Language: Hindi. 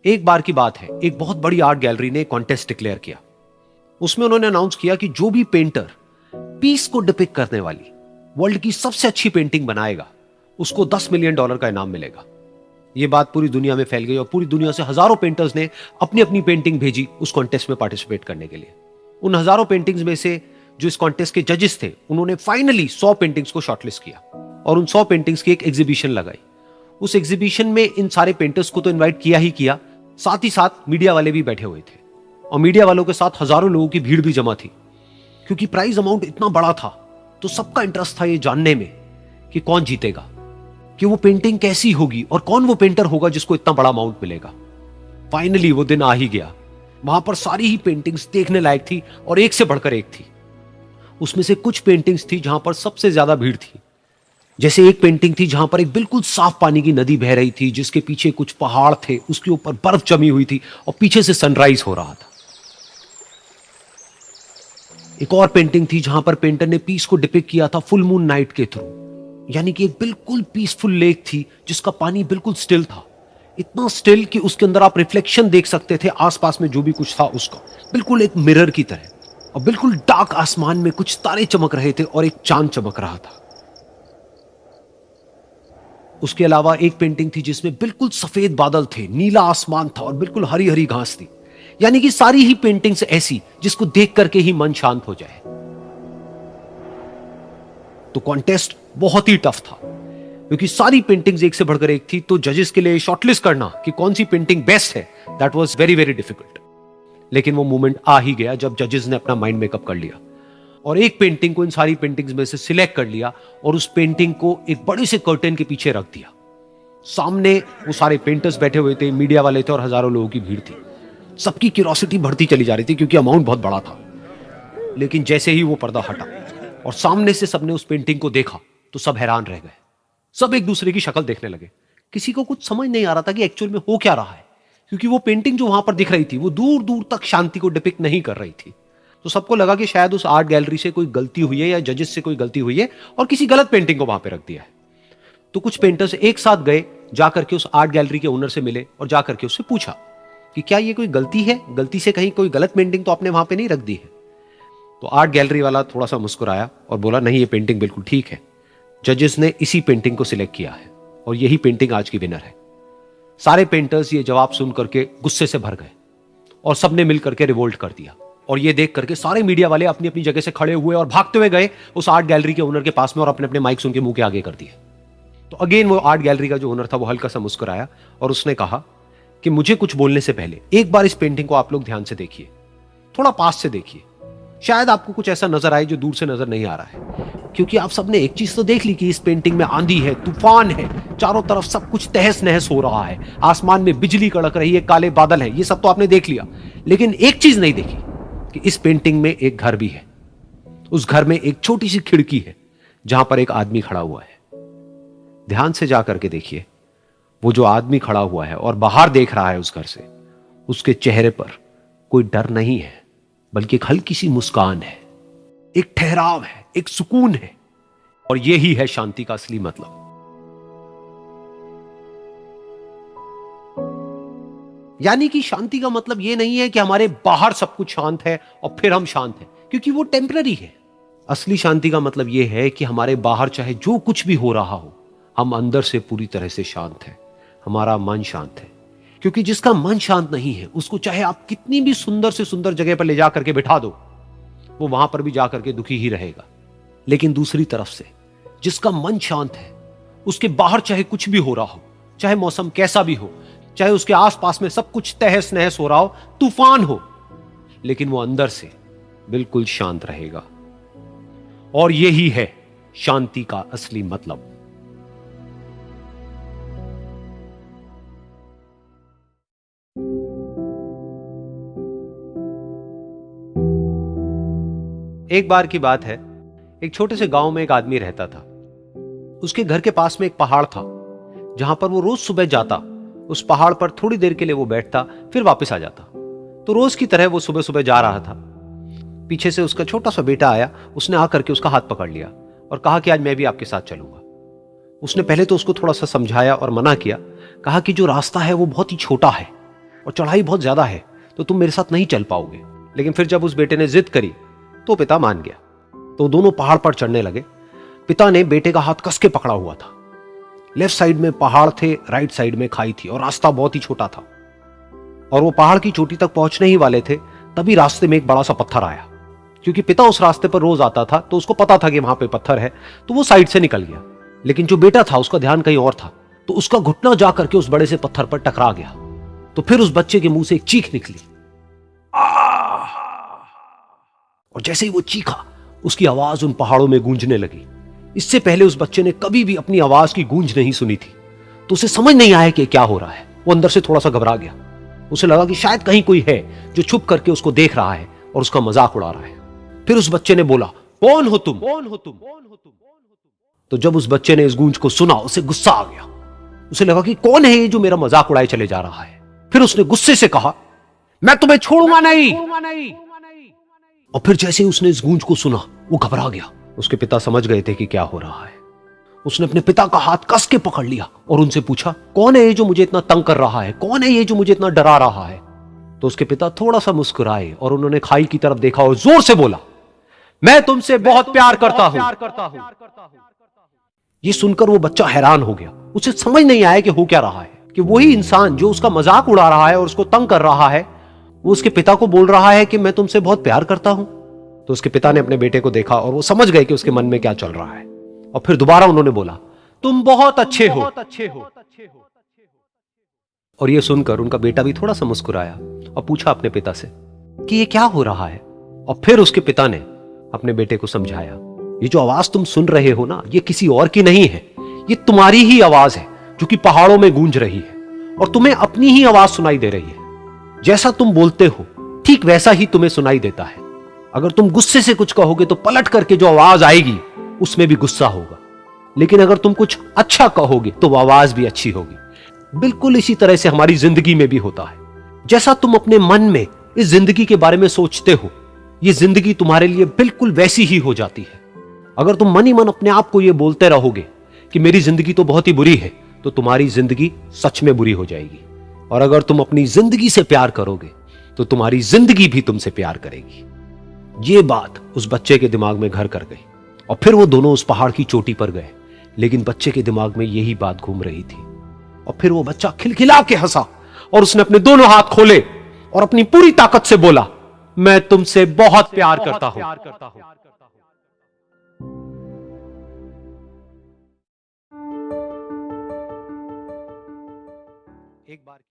एक बार की बात है, एक बहुत बड़ी आर्ट गैलरी ने कॉन्टेस्ट डिक्लेयर किया। उसमें उन्होंने अनाउंस किया कि जो भी पेंटर पीस को डिपिक्ट करने वाली वर्ल्ड की सबसे अच्छी पेंटिंग बनाएगा उसको $10 मिलियन का इनाम मिलेगा। यह बात पूरी दुनिया में फैल गई और पूरी दुनिया से हजारों पेंटर्स ने अपनी अपनी पेंटिंग भेजी उस कॉन्टेस्ट में पार्टिसिपेट करने के लिए। उन हजारों पेंटिंग्स में से जो इस कॉन्टेस्ट के जजेस थे उन्होंने फाइनली 100 पेंटिंग्स को शॉर्टलिस्ट किया और उन 100 पेंटिंग्स की एक एग्जीबिशन लगाई। उस एग्जीबिशन में इन सारे पेंटर्स को तो इनवाइट किया ही किया, साथ ही साथ मीडिया वाले भी बैठे हुए थे और मीडिया वालों के साथ हजारों लोगों की भीड़ भी जमा थी। क्योंकि प्राइज अमाउंट इतना बड़ा था तो सबका इंटरेस्ट था ये जानने में कि कौन जीतेगा, कि वो पेंटिंग कैसी होगी और कौन वो पेंटर होगा जिसको इतना बड़ा अमाउंट मिलेगा। फाइनली वो दिन आ ही गया। वहां पर सारी ही पेंटिंग्स देखने लायक थी और एक से बढ़कर एक थी। उसमें से कुछ पेंटिंग्स थी जहां पर सबसे ज्यादा भीड़ थी। जैसे एक पेंटिंग थी जहां पर एक बिल्कुल साफ पानी की नदी बह रही थी, जिसके पीछे कुछ पहाड़ थे, उसके ऊपर बर्फ जमी हुई थी और पीछे से सनराइज हो रहा था। एक और पेंटिंग थी जहां पर पेंटर ने पीस को डिपिक्ट किया था फुल मून नाइट के थ्रू, यानी कि एक बिल्कुल पीसफुल लेक थी जिसका पानी बिल्कुल स्टिल था, इतना स्टिल कि उसके अंदर आप रिफ्लेक्शन देख सकते थे आसपास में जो भी कुछ था उसका, बिल्कुल एक मिरर की तरह। और बिल्कुल डार्क आसमान में कुछ तारे चमक रहे थे और एक चांद चमक रहा था। उसके अलावा एक पेंटिंग थी जिसमें बिल्कुल सफेद बादल थे, नीला आसमान था और बिल्कुल हरी हरी घास थी। यानी कि सारी ही पेंटिंग्स ऐसी जिसको देख करके ही मन शांत हो जाए। तो कॉन्टेस्ट बहुत ही टफ था क्योंकि सारी पेंटिंग्स एक से बढ़कर एक थी। तो जजेस के लिए शॉर्टलिस्ट करना कि कौन सी पेंटिंग बेस्ट है, that was very very difficult. लेकिन वो मोमेंट आ ही गया जब जजेस ने अपना माइंड मेकअप कर लिया और एक पेंटिंग को इन सारी पेंटिंग्स में से सिलेक्ट कर लिया और उस पेंटिंग को एक बड़े से कर्टेन के पीछे रख दिया। सामने वो सारे पेंटर्स बैठे हुए थे, मीडिया वाले थे और हजारों लोगों की भीड़ थी। सबकी क्यूरियोसिटी बढ़ती चली जा रही थी क्योंकि अमाउंट बहुत बड़ा था। लेकिन जैसे ही वो पर्दा हटा और सामने से सबने उस पेंटिंग को देखा तो सब हैरान रह गए। सब एक दूसरे की शक्ल देखने लगे। किसी को कुछ समझ नहीं आ रहा था कि एक्चुअल में हो क्या रहा है, क्योंकि वो पेंटिंग जो वहां पर दिख रही थी वो दूर दूर तक शांति को डिपिक्ट नहीं कर रही थी। तो सबको लगा कि शायद उस आर्ट गैलरी से कोई गलती हुई है या जजेस से कोई गलती हुई है और किसी गलत पेंटिंग को वहां पे रख दिया है। तो कुछ पेंटर्स एक साथ गए, जाकर के उस आर्ट गैलरी के ओनर से मिले और जाकर के उससे पूछा कि क्या ये कोई गलती है, गलती से कहीं कोई गलत पेंटिंग तो आपने वहां पे नहीं रख दी है। तो आर्ट गैलरी वाला थोड़ा सा मुस्कुराया और बोला, नहीं, ये पेंटिंग बिल्कुल ठीक है। जजेस ने इसी पेंटिंग को सिलेक्ट किया है और यही पेंटिंग आज की विनर है। सारे पेंटर्स ये जवाब सुन करके गुस्से से भर गए और सबने मिल करके रिवोल्ट कर दिया। और ये देख करके सारे मीडिया वाले अपनी अपनी जगह से खड़े हुए और भागते हुए गए उस आर्ट गैलरी के ओनर के पास में और अपने अपने माइक्स उनके मुंह के आगे कर दिए। तो अगेन वो आर्ट गैलरी का जो ओनर था वो हल्का सा मुस्कुराया और उसने कहा कि मुझे कुछ बोलने से पहले एक बार इस पेंटिंग को आप लोग ध्यान से देखिए, थोड़ा पास से देखिए, शायद आपको कुछ ऐसा नजर आए जो दूर से नजर नहीं आ रहा है। क्योंकि आप सबने एक चीज तो देख ली कि इस पेंटिंग में आंधी है, तूफान है, चारों तरफ सब कुछ तहस नहस हो रहा है, आसमान में बिजली कड़क रही है, काले बादल है, ये सब तो आपने देख लिया। लेकिन एक चीज नहीं देखी कि इस पेंटिंग में एक घर भी है। उस घर में एक छोटी सी खिड़की है जहां पर एक आदमी खड़ा हुआ है। ध्यान से जाकर के देखिए, वो जो आदमी खड़ा हुआ है और बाहर देख रहा है उस घर से, उसके चेहरे पर कोई डर नहीं है बल्कि एक हल्की सी मुस्कान है, एक ठहराव है, एक सुकून है। और यही है शांति का असली मतलब। यानी कि शांति का मतलब यह नहीं है कि हमारे बाहर सब कुछ शांत है और फिर हम शांत हैं, क्योंकि वो टेम्पररी है। असली शांति का मतलब यह है कि हमारे बाहर चाहे जो कुछ भी हो रहा हो, हम अंदर से पूरी तरह से शांत हैं, हमारा मन शांत है। क्योंकि जिसका मन शांत नहीं है उसको चाहे आप कितनी भी सुंदर से सुंदर जगह पर ले जाकर के बिठा दो, वो वहां पर भी जाकर के दुखी ही रहेगा। लेकिन दूसरी तरफ से जिसका मन शांत है, उसके बाहर चाहे कुछ भी हो रहा हो, चाहे मौसम कैसा भी हो, चाहे उसके आसपास में सब कुछ तहस नहस हो रहा हो, तूफान हो, लेकिन वो अंदर से बिल्कुल शांत रहेगा। और यही है शांति का असली मतलब। एक बार की बात है, एक छोटे से गांव में एक आदमी रहता था। उसके घर के पास में एक पहाड़ था जहां पर वो रोज सुबह जाता, उस पहाड़ पर थोड़ी देर के लिए वो बैठता, फिर वापस आ जाता। तो रोज की तरह वो सुबह सुबह जा रहा था। पीछे से उसका छोटा सा बेटा आया, उसने आकर के उसका हाथ पकड़ लिया और कहा कि आज मैं भी आपके साथ चलूंगा। उसने पहले तो उसको थोड़ा सा समझाया और मना किया, कहा कि जो रास्ता है वो बहुत ही छोटा है, और चढ़ाई बहुत ज्यादा है, तो तुम मेरे साथ नहीं चल पाओगे। लेकिन फिर जब उस बेटे ने जिद करी तो पिता मान गया। तो दोनों पहाड़ पर चढ़ने लगे। पिता ने बेटे का हाथ कस के पकड़ा हुआ था। लेफ्ट साइड में पहाड़ थे, राइट साइड में खाई थी और रास्ता बहुत ही छोटा था। और वो पहाड़ की चोटी तक पहुंचने ही वाले थे, तभी रास्ते में एक बड़ा सा पत्थर आया। क्योंकि पिता उस रास्ते पर रोज आता था तो उसको पता था कि वहां पे पत्थर है, तो वो साइड से निकल गया। लेकिन जो बेटा था उसका ध्यान कहीं और था, तो उसका घुटना जा करके उस बड़े से पत्थर पर टकरा गया। तो फिर उस बच्चे के मुंह से एक चीख निकली, आह! और जैसे ही वो चीखा, उसकी आवाज उन पहाड़ों में गूंजने लगी। इससे पहले उस बच्चे ने कभी भी अपनी आवाज की गूंज नहीं सुनी थी, तो उसे समझ नहीं आया कि क्या हो रहा है। वो अंदर से थोड़ा सा घबरा गया। उसे लगा कि शायद कहीं कोई है जो छुप करके उसको देख रहा है और उसका मजाक उड़ा रहा है। फिर उस बच्चे ने बोला, कौन हो तुम? कौन हो तुम? तो जब उस बच्चे ने इस गूंज को सुना, उसे गुस्सा आ गया। उसे लगा कि कौन है ये जो मेरा मजाक उड़ाए चले जा रहा है। फिर उसने गुस्से से कहा, मैं तुम्हें छोड़ूंगा नहीं। और फिर जैसे ही उसने इस गूंज को सुना, वो घबरा गया। उसके पिता समझ गए थे कि क्या हो रहा है। उसने अपने पिता का हाथ कस के पकड़ लिया और उनसे पूछा, कौन है ये जो मुझे इतना तंग कर रहा है? कौन है ये जो मुझे इतना डरा रहा है? तो उसके पिता थोड़ा सा मुस्कुराए और उन्होंने खाई की तरफ देखा और जोर से बोला, मैं तुमसे बहुत प्यार करता हूं। ये सुनकर वो बच्चा हैरान हो गया। उसे समझ नहीं आया कि हो क्या रहा है, कि वही इंसान जो उसका मजाक उड़ा रहा है और उसको तंग कर रहा है, वो उसके पिता को बोल रहा है कि मैं तुमसे बहुत प्यार करता हूं। तो उसके पिता ने अपने बेटे को देखा और वो समझ गए कि उसके मन में क्या चल रहा है। और फिर दोबारा उन्होंने बोला, तुम बहुत अच्छे हो। और ये सुनकर उनका बेटा भी थोड़ा सा मुस्कुराया और पूछा अपने पिता से कि ये क्या हो रहा है। और फिर उसके पिता ने अपने बेटे को समझाया, ये जो आवाज तुम सुन रहे हो ना, ये किसी और की नहीं है, ये तुम्हारी ही आवाज है जो कि पहाड़ों में गूंज रही है और तुम्हें अपनी ही आवाज सुनाई दे रही है। जैसा तुम बोलते हो ठीक वैसा ही तुम्हें सुनाई देता है। अगर तुम गुस्से से कुछ कहोगे तो पलट करके जो आवाज आएगी उसमें भी गुस्सा होगा, लेकिन अगर तुम कुछ अच्छा कहोगे तो वो आवाज भी अच्छी होगी। बिल्कुल इसी तरह से हमारी जिंदगी में भी होता है। जैसा तुम अपने मन में इस जिंदगी के बारे में सोचते हो, ये जिंदगी तुम्हारे लिए बिल्कुल वैसी ही हो जाती है। अगर तुम मन ही मन अपने आप को ये बोलते रहोगे कि मेरी जिंदगी तो बहुत ही बुरी है, तो तुम्हारी जिंदगी सच में बुरी हो जाएगी। और अगर तुम अपनी जिंदगी से प्यार करोगे तो तुम्हारी जिंदगी भी तुमसे प्यार करेगी। ये बात उस बच्चे के दिमाग में घर कर गई और फिर वो दोनों उस पहाड़ की चोटी पर गए। लेकिन बच्चे के दिमाग में यही बात घूम रही थी। और फिर वो बच्चा खिलखिला के हंसा और उसने अपने दोनों हाथ खोले और अपनी पूरी ताकत से बोला, मैं तुमसे बहुत प्यार करता हूं। एक बार